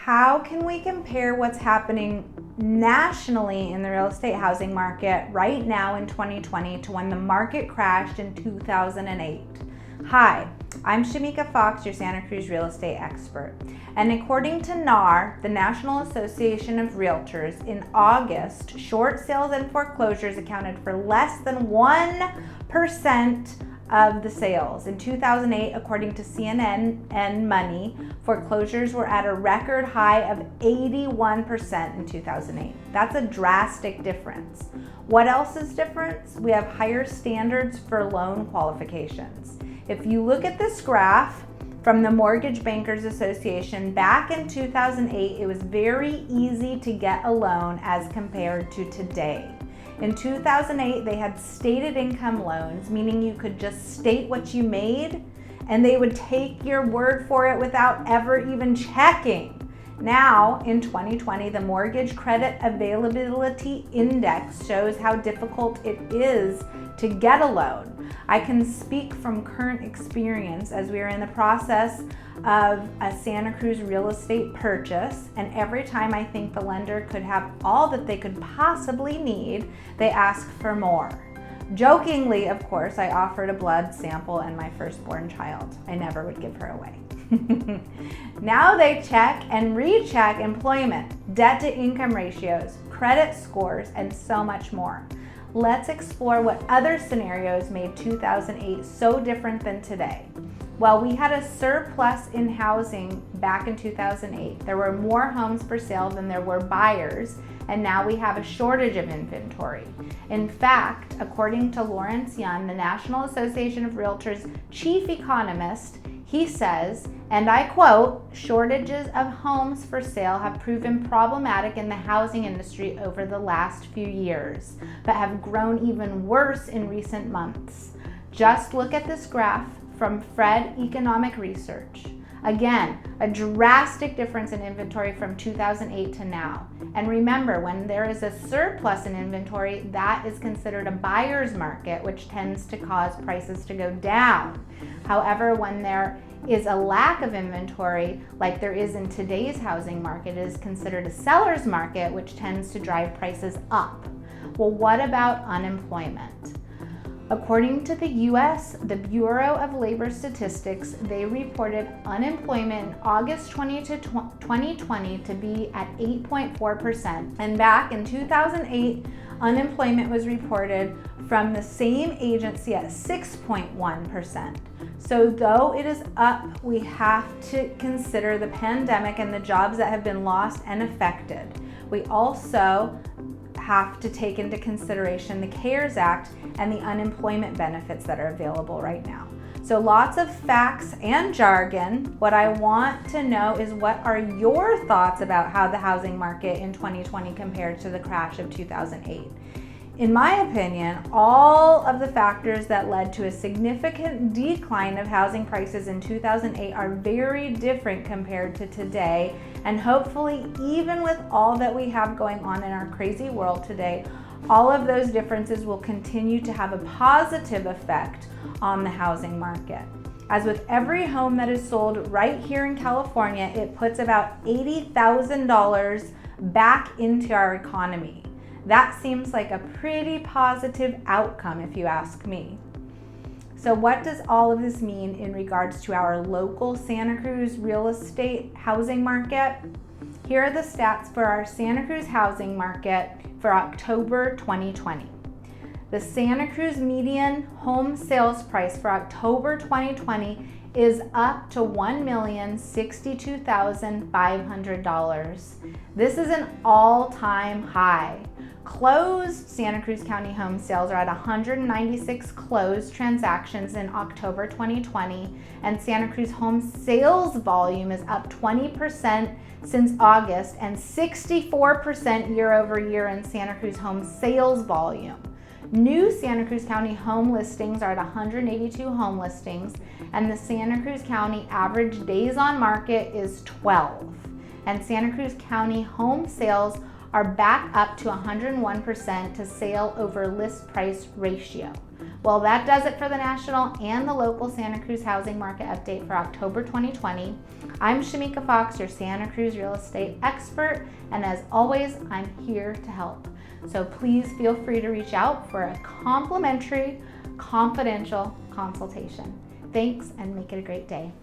How can we compare what's happening nationally in the real estate housing market right now in 2020 to when the market crashed in 2008? Hi, I'm Shemeika Fox, your Santa Cruz real estate expert. And according to NAR, the National Association of Realtors, in August, short sales and foreclosures accounted for less than 1% of the sales. In 2008, according to CNN and Money, foreclosures were at a record high of 81% in 2008. That's a drastic difference. What else is different? We have higher standards for loan qualifications. If you look at this graph from the Mortgage Bankers Association, back in 2008, it was very easy to get a loan as compared to today. In 2008, they had stated income loans, meaning you could just state what you made and they would take your word for it without ever even checking. Now, in 2020, the Mortgage Credit Availability Index shows how difficult it is to get a loan. I can speak from current experience as we are in the process of a Santa Cruz real estate purchase, and every time I think the lender could have all that they could possibly need, they ask for more. Jokingly, of course, I offered a blood sample and my firstborn child. I never would give her away. Now they check and recheck employment, debt to income ratios, credit scores, and so much more. Let's explore what other scenarios made 2008 so different than today. While we had a surplus in housing back in 2008, there were more homes for sale than there were buyers, and now we have a shortage of inventory. In fact, according to Lawrence Young, the National Association of Realtors chief economist, he says, and I quote, "Shortages of homes for sale have proven problematic in the housing industry over the last few years, but have grown even worse in recent months. Just look at this graph from Fred Economic Research. Again, a drastic difference in inventory from 2008 to now. And remember, when there is a surplus in inventory, that is considered a buyer's market, which tends to cause prices to go down. However, when there is a lack of inventory, like there is in today's housing market, it is considered a seller's market, which tends to drive prices up. Well, what about unemployment? According to the U.S., the Bureau of Labor Statistics, they reported unemployment in August 2020 to be at 8.4%. And back in 2008, unemployment was reported from the same agency at 6.1%. So though it is up, we have to consider the pandemic and the jobs that have been lost and affected. We also have to take into consideration the CARES Act and the unemployment benefits that are available right now. So lots of facts and jargon. What I want to know is, what are your thoughts about how the housing market in 2020 compared to the crash of 2008? In my opinion, all of the factors that led to a significant decline of housing prices in 2008 are very different compared to today. And hopefully, even with all that we have going on in our crazy world today, all of those differences will continue to have a positive effect on the housing market. As with every home that is sold right here in California, it puts about $80,000 back into our economy. That seems like a pretty positive outcome, if you ask me. So what does all of this mean in regards to our local Santa Cruz real estate housing market? Here are the stats for our Santa Cruz housing market for October 2020. The Santa Cruz median home sales price for October 2020 is up to $1,062,500. This is an all-time high. Closed Santa Cruz County home sales are at 196 closed transactions in October 2020, and Santa Cruz home sales volume is up 20% since August and 64% year over year in Santa Cruz home sales volume. New Santa Cruz County home listings are at 182 home listings, and the Santa Cruz County average days on market is 12. And Santa Cruz County home sales are back up to 101% to sale over list price ratio. Well, that does it for the national and the local Santa Cruz housing market update for October 2020. I'm Shemeika Fox, your Santa Cruz real estate expert, and as always, I'm here to help. So please feel free to reach out for a complimentary, confidential consultation. Thanks, and make it a great day.